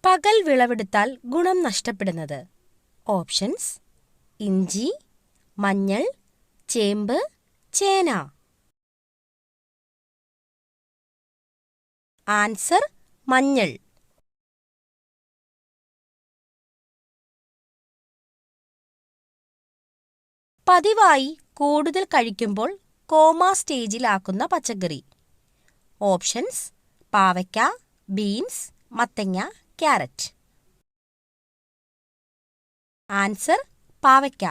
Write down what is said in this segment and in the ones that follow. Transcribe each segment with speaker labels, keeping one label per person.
Speaker 1: പകൽ വിളവെടുത്താൽ ഗുണം നഷ്ടപ്പെടുന്നത്. ഓപ്ഷൻസ്: ഇഞ്ചി, മഞ്ഞൾ, ചേമ്പ്, ചേന. ആൻസർ: മഞ്ഞൾ. പതിവായി കൂടുതൽ കഴിക്കുമ്പോൾ കോമ സ്റ്റേജിലാക്കുന്ന പച്ചക്കറി. ഓപ്ഷൻസ്: പാവയ്ക്ക, ബീൻസ്, മത്തങ്ങ, ക്യാരറ്റ്. ആൻസർ: പാവയ്ക്ക.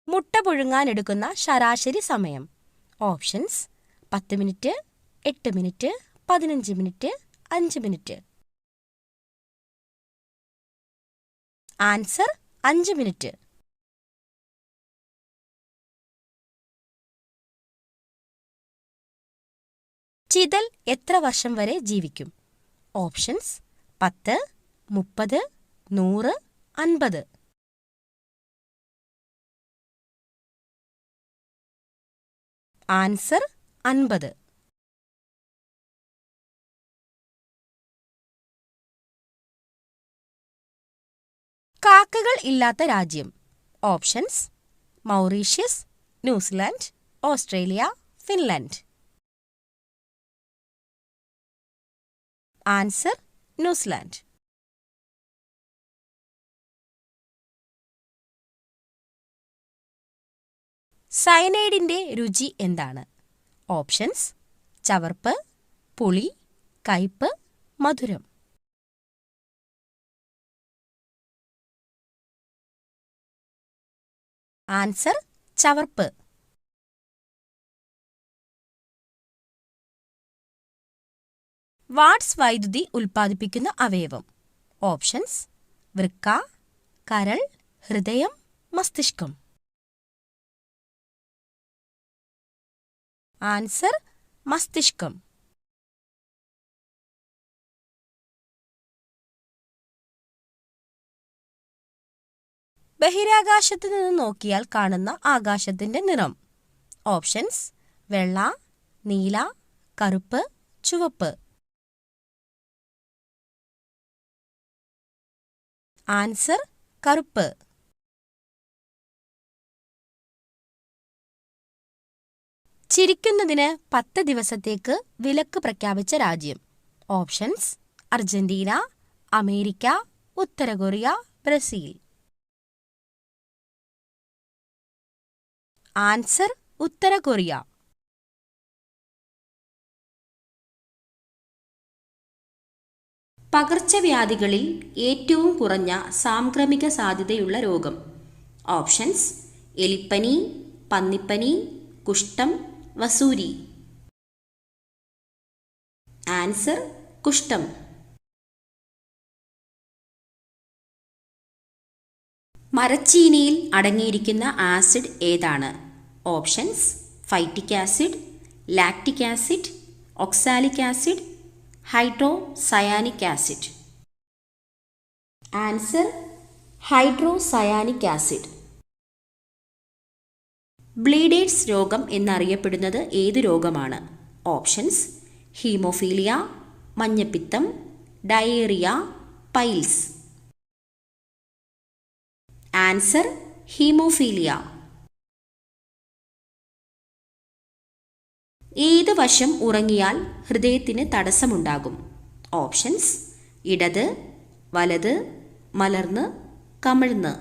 Speaker 1: മുട്ട പുഴുങ്ങാൻ എടുക്കുന്ന ശരാശരി സമയം. Options: 10 minute, 8 minute, 15 minute, 5 minute. Answer: 5 minute. ചിതൽ എത്ര വർഷം വരെ ജീവിക്കും? ഓപ്ഷൻസ്: 10, 30, 100, 50. ആൻസർ: 50. കാക്കകൾ ഇല്ലാത്ത രാജ്യം. Options: Mauritius, New Zealand, Australia, Finland. Answer: New Zealand. സയനൈഡിന്റെ രുചി എന്താണ്? ഓപ്ഷൻസ്: ചവർപ്പ്, പുളി, കയ്പ്, മധുരം. ആൻസർ: ചവർപ്പ്. വാട്സ് വൈദ്യുതി ഉൽപ്പാദിപ്പിക്കുന്ന അവയവം. ഓപ്ഷൻസ്: വൃക്ക, കരൾ, ഹൃദയം, മസ്തിഷ്കം. ആൻസർ: മസ്തിഷ്കം. ബഹിരാകാശത്ത് നിന്ന് നോക്കിയാൽ കാണുന്ന ആകാശത്തിന്റെ നിറം. ഓപ്ഷൻസ്: വെള്ള, നീല, കറുപ്പ്, ചുവപ്പ്. ആൻസർ: കറുപ്പ്. ചിരിക്കുന്നതിന് 10 ദിവസത്തേക്ക് വിലക്ക് പ്രഖ്യാപിച്ച രാജ്യം. ഓപ്ഷൻസ്: അർജന്റീന, അമേരിക്ക, ഉത്തര കൊറിയ, ബ്രസീൽ. ആൻസർ: ഉത്തര കൊറിയ. പകർച്ചവ്യാധികളിൽ ഏറ്റവും കുറഞ്ഞ സാംക്രമിക സാധ്യതയുള്ള രോഗം. ഓപ്ഷൻസ്: എലിപ്പനി, പന്നിപ്പനി, കുഷ്ഠം, വസൂരി. ആൻസർ: കുഷ്ഠം. മരച്ചീനിയിൽ അടങ്ങിയിരിക്കുന്ന ആസിഡ് ഏതാണ്? Options: phytic acid, lactic acid, oxalic acid, hydrocyanic acid. Answer: hydrocyanic acid. Bleeders രോഗം എന്നറിയപ്പെടുന്നത് ഏത് രോഗമാണ്? ഓപ്ഷൻസ്: ഹീമോഫീലിയ, മഞ്ഞപ്പിത്തം, ഡയേറിയ, പൈൽസ്. Answer: haemophilia. ഏത് വശം ഉറങ്ങിയാൽ ഹൃദയത്തിന് തടസ്സമുണ്ടാകും? ഓപ്ഷൻസ്: ഇടത്, വലത്, മലർന്ന്, കമിഴ്ന്ന്.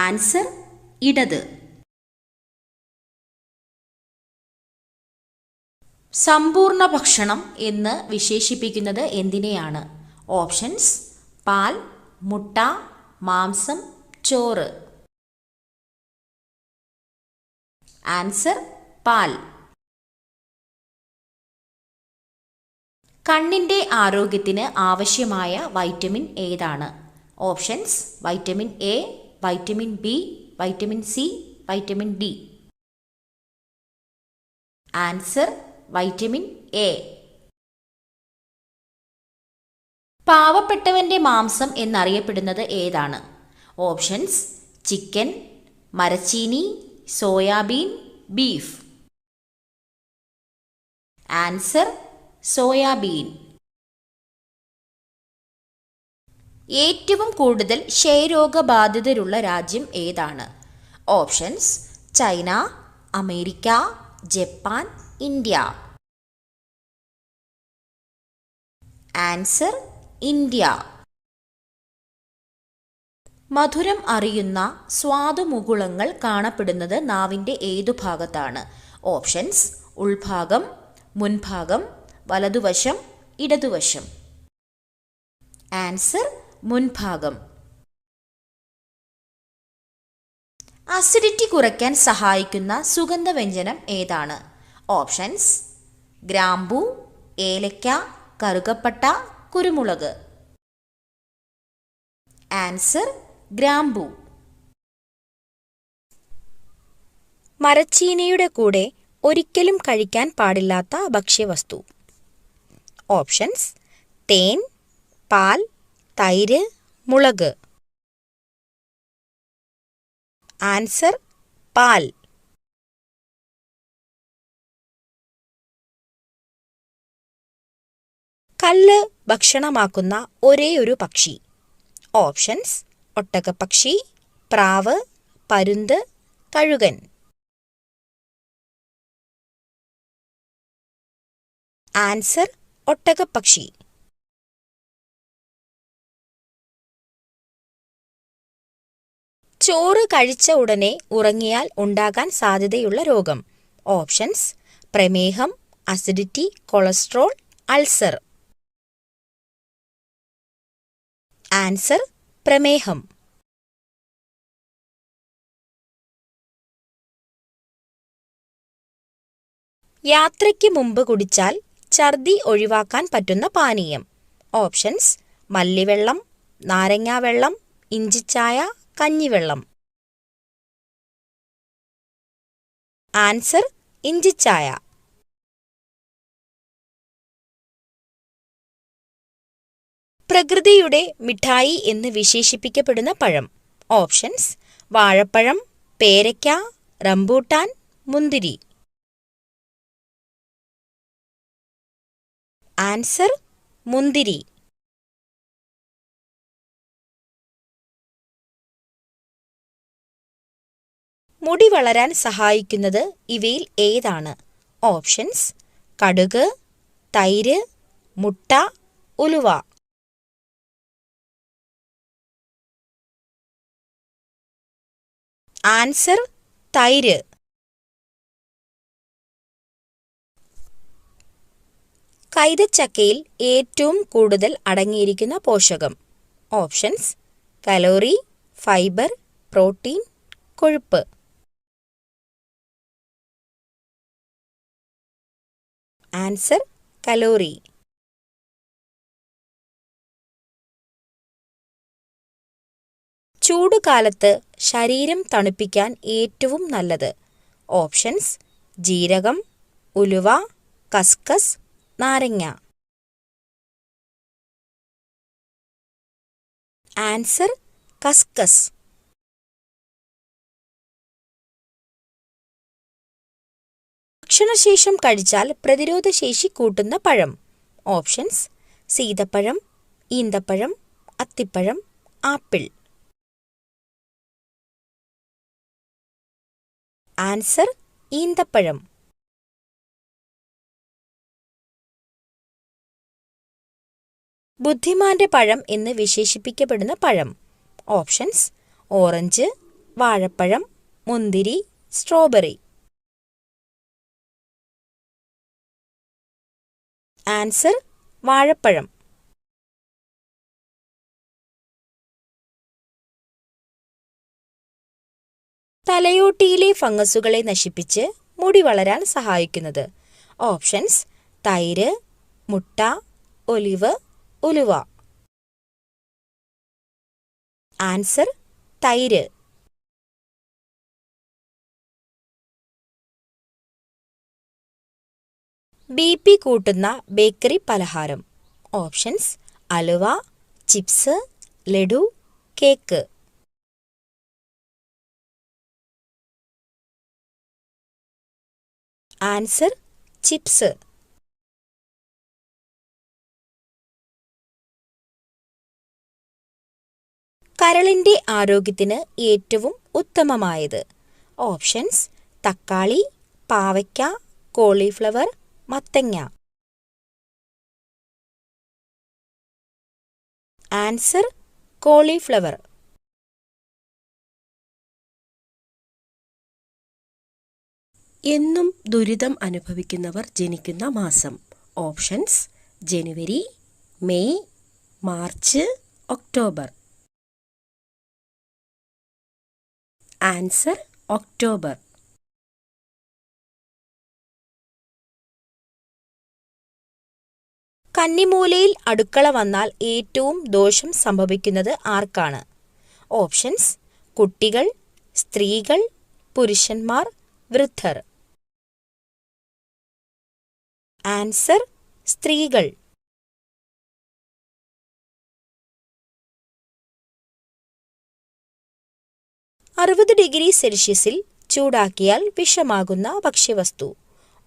Speaker 1: ആൻസർ: ഇടത്. സമ്പൂർണ്ണ ഭക്ഷണം എന്ന് വിശേഷിപ്പിക്കുന്നത് എന്തിനെയാണ്? ഓപ്ഷൻസ്: പാൽ, മുട്ട, മാംസം, ചോറ്. ആൻസർ: പാൽ. കണ്ണിന്റെ ആരോഗ്യത്തിന് ആവശ്യമായ വൈറ്റമിൻ ഏതാണ്? Options: vitamin A, vitamin B, vitamin C, vitamin D. Answer: vitamin A. പാവപ്പെട്ടവന്റെ മാംസം എന്നറിയപ്പെടുന്നത് ഏതാണ്? ഓപ്ഷൻസ്: ചിക്കൻ, മരച്ചീനി, സോയാബീൻ, ബീഫ്. Answer soybean. ഏറ്റവും കൂടുതൽ ക്ഷയരോഗബാധിതരുള്ള രാജ്യം ഏതാണ്? Options: China, America, Japan, India. Answer India. മധുരം അറിയുന്ന സ്വാദുമുകുളങ്ങൾ കാണപ്പെടുന്നത് നാവിൻ്റെ ഏതു ഭാഗത്താണ്? ഓപ്ഷൻസ്: ഉൾഭാഗം, മുൻഭാഗം, വലതുവശം, ഇടതുവശം. ആൻസർ മുൻഭാഗം. അസിഡിറ്റി കുറയ്ക്കാൻ സഹായിക്കുന്ന സുഗന്ധവ്യഞ്ജനം ഏതാണ്? ഓപ്ഷൻസ്: ഗ്രാമ്പൂ, ഏലക്ക, കറുകപ്പട്ട, കുരുമുളക്. ആൻസർ ഗ്രാമ്പൂ. മരച്ചീനിയുടെ കൂടെ ഒരിക്കലും കഴിക്കാൻ പാടില്ലാത്ത ഭക്ഷ്യവസ്തു. ഓപ്ഷൻസ്: തേൻ, പാൽ, തൈര്, മുളക്. ആൻസർ പാൽ. കല്ല് ഭക്ഷണമാക്കുന്ന ഒരേയൊരു പക്ഷി. ഓപ്ഷൻസ്: ഒട്ടകപ്പക്ഷി, പ്രാവ്, പരുന്ത്, കഴുകൻ. ആൻസർ ഒട്ടകപ്പക്ഷി. ചോറ് കഴിച്ച ഉടനെ ഉറങ്ങിയാൽ ഉണ്ടാകാൻ സാധ്യതയുള്ള രോഗം. ഓപ്ഷൻസ്: പ്രമേഹം, അസിഡിറ്റി, കൊളസ്ട്രോൾ, അൾസർ. ആൻസർ പ്രമേഹം. യാത്രയ്ക്ക് മുമ്പ് കുടിച്ചാൽ ഛർദി ഒഴിവാക്കാൻ പറ്റുന്ന പാനീയം. ഓപ്ഷൻസ്: മല്ലിവെള്ളം, നാരങ്ങാവെള്ളം, ഇഞ്ചിച്ചായ, കഞ്ഞിവെള്ളം. ആൻസർ ഇഞ്ചിച്ചായ. പ്രകൃതിയുടെ മിഠായി എന്ന് വിശേഷിപ്പിക്കപ്പെടുന്ന പഴം. ഓപ്ഷൻസ്: വാഴപ്പഴം, പേരയ്ക്ക, റംബൂട്ടാൻ, മുന്തിരി. ആൻസർ മുന്തിരി. മുടി വളരാൻ സഹായിക്കുന്നത് ഇവയിൽ ഏതാണ്? ഓപ്ഷൻസ്: കടുക്, തൈര്, മുട്ട, ഉലുവ. ആൻസർ തൈര്. കൈതച്ചക്കയിൽ ഏറ്റവും കൂടുതൽ അടങ്ങിയിരിക്കുന്ന പോഷകം. ഓപ്ഷൻസ്: കലോറി, ഫൈബർ, പ്രോട്ടീൻ, കൊഴുപ്പ്. Answer calorie. ചൂടുകാലത്ത് ശരീരം തണുപ്പിക്കാൻ ഏറ്റവും നല്ലത്. ഓപ്ഷൻസ്: ജീരകം, ഉലുവ, കസ്കസ്, നാരങ്ങ. ആൻസർ കസ്കസ്. ഭക്ഷണശേഷം കഴിച്ചാൽ പ്രതിരോധശേഷി കൂട്ടുന്ന പഴം. ഓപ്ഷൻസ്: സീതപ്പഴം, ഈന്തപ്പഴം, അത്തിപ്പഴം, ആപ്പിൾ. ആൻസർ ഈന്തപ്പഴം. ബുദ്ധിമാന്റെ പഴം എന്ന് വിശേഷിപ്പിക്കപ്പെടുന്ന പഴം. ഓപ്ഷൻസ്: ഓറഞ്ച്, വാഴപ്പഴം, മുന്തിരി, സ്ട്രോബെറി. ആൻസർ വാഴപ്പഴം. തലയോട്ടിയിലെ ഫംഗസുകളെ നശിപ്പിച്ച് മുടി വളരാൻ സഹായിക്കുന്നത്. ഓപ്ഷൻസ്: തൈര്, മുട്ട, ഒലിവ്, ഉലുവ. ആൻസർ തൈര്. BP കൂട്ടുന്ന ബേക്കറി പലഹാരം. ഓപ്ഷൻസ്: അലുവ, chips, laddu, cake.
Speaker 2: Answer chips. കരളിന്റെ ആരോഗ്യത്തിന് ഏറ്റവും ഉത്തമമായത്. ഓപ്ഷൻസ്: തക്കാളി, പാവയ്ക്ക, കോളിഫ്ലവർ, മത്തങ്ങ. Answer cauliflower. എന്നും ദുരിതം അനുഭവിക്കുന്നവർ ജനിക്കുന്ന മാസം. Options: January, May, March, October. Answer October. കന്നിമൂലയിൽ അടുക്കള വന്നാൽ ഏറ്റവും ദോഷം സംഭവിക്കുന്നത് ആർക്കാണ്? ഓപ്ഷൻസ്: കുട്ടികൾ, സ്ത്രീകൾ, പുരുഷന്മാർ, വൃദ്ധർ. ആൻസർ സ്ത്രീകൾ. ഡിഗ്രി ചൂടാക്കിയാൽ വിഷമാകുന്ന ഭക്ഷ്യവസ്തു.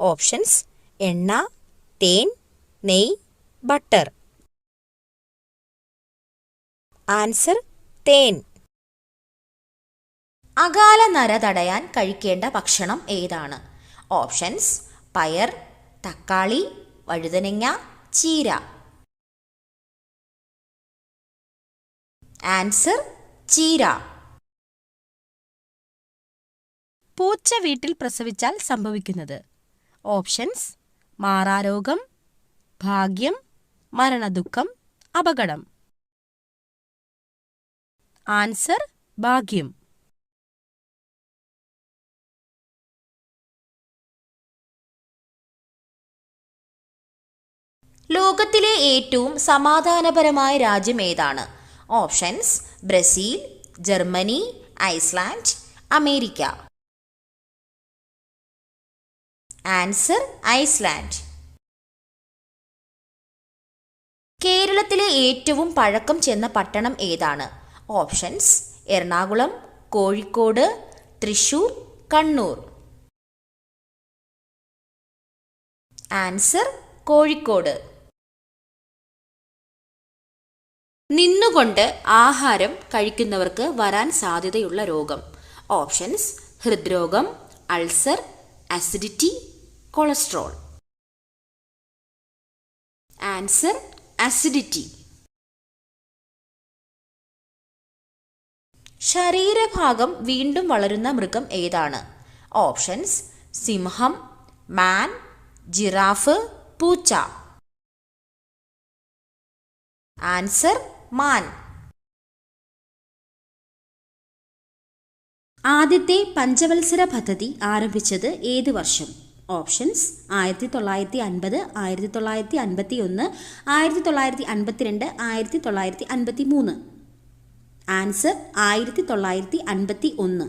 Speaker 2: ഓപ്ഷൻസ്: എണ്ണ, തേൻ, നെയ്യ്, ബട്ടർ. ആൻസർ തേൻ.
Speaker 1: അകാല നര തടയാൻ കഴിക്കേണ്ട ഭക്ഷണം ഏതാണ്? ഓപ്ഷൻസ്: പയർ, തക്കാളി, വഴുതനങ്ങ, ചീര. ആൻസർ ചീര.
Speaker 2: പൂച്ച വീട്ടിൽ പ്രസവിച്ചാൽ സംഭവിക്കുന്നത്. ഓപ്ഷൻസ്: മാറാരോഗം, ഭാഗ്യം, മരണദുഃഖം, അപകടം. ആൻസർ ഭാഗ്യം.
Speaker 1: ലോകത്തിലെ ഏറ്റവും സമാധാനപരമായ രാജ്യം ഏതാണ്? Options: Brazil, Germany, Iceland, America. Answer Iceland. കേരളത്തിലെ ഏറ്റവും പഴക്കം ചെന്ന പട്ടണം ഏതാണ്? ഓപ്ഷൻസ്: എറണാകുളം, കോഴിക്കോട്, തൃശൂർ, കണ്ണൂർ. ആൻസർ കോഴിക്കോട്. നിന്നുകൊണ്ട് ആഹാരം കഴിക്കുന്നവർക്ക് വരാൻ സാധ്യതയുള്ള രോഗം. ഓപ്ഷൻസ്: ഹൃദ്രോഗം, ulcer, acidity, cholesterol. Answer acidity. ശരീരഭാഗം വീണ്ടും വളരുന്ന മൃഗം ഏതാണ്? ഓപ്ഷൻസ്: സിംഹം, മാൻ, ജിറാഫ്, പൂച്ച. ആൻസർ മാൻ. ആദ്യത്തെ പഞ്ചവത്സര പദ്ധതി ആരംഭിച്ചത് ഏത് വർഷം? ഓപ്ഷൻസ്: 1950, 1951, 1952, 1953. ആൻസർ 1951.